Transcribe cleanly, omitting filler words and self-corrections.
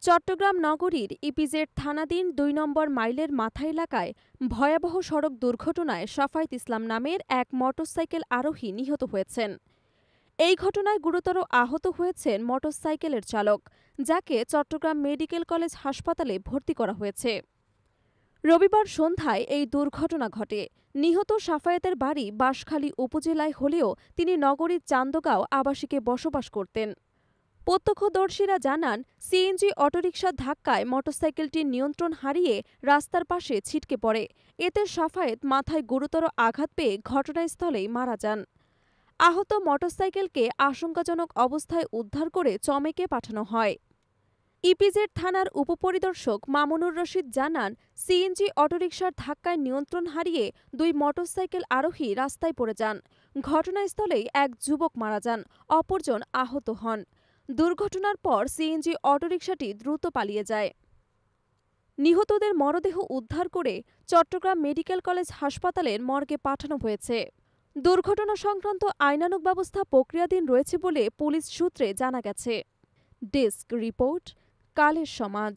চট্টগ্রাম নগরীর ইপিজেড থানাধীন ২ নম্বর মাইলের মাথা এলাকায় ভয়াবহ সড়ক দুর্ঘটনায় শাফায়েত ইসলাম নামের এক মোটরসাইকেল আরোহী নিহত হয়েছেন। এই ঘটনায় গুরুতর আহত হয়েছেন মোটরসাইকেলের চালক, যাকে চট্টগ্রাম মেডিকেল কলেজ হাসপাতালে ভর্তি করা হয়েছে। রবিবার সন্ধ্যায় এই দুর্ঘটনা ঘটে। নিহত শাফায়েতের বাড়ি বাঁশখালী উপজেলায় হলেও তিনি নগরীর চান্দগাঁও আবাসিকে বসবাস করতেন। প্রত্যক্ষদর্শীরা জানান, সিএনজি অটোরিকশার ধাক্কায় মোটরসাইকেলটি নিয়ন্ত্রণ হারিয়ে রাস্তার পাশে ছিটকে পড়ে। এতে শাফায়েত মাথায় গুরুতর আঘাত পেয়ে ঘটনাস্থলেই মারা যান। আহত মোটরসাইকেলকে আশঙ্কাজনক অবস্থায় উদ্ধার করে চমেকে পাঠানো হয়। ইপিজেড থানার উপপরিদর্শক মামুনুর রশিদ জানান, সিএনজি অটোরিকশার ধাক্কায় নিয়ন্ত্রণ হারিয়ে ২ মোটরসাইকেল আরোহী রাস্তায় পড়ে যান। ঘটনাস্থলেই এক যুবক মারা যান, অপরজন আহত হন। দুর্ঘটনার পর সিএনজি অটোরিকশাটি দ্রুত পালিয়ে যায়। নিহতদের মরদেহ উদ্ধার করে চট্টগ্রাম মেডিকেল কলেজ হাসপাতালের মর্গে পাঠানো হয়েছে। দুর্ঘটনা সংক্রান্ত আইনানুগ ব্যবস্থা প্রক্রিয়াধীন রয়েছে বলে পুলিশ সূত্রে জানা গেছে। ডেস্ক রিপোর্ট, কালের সমাজ।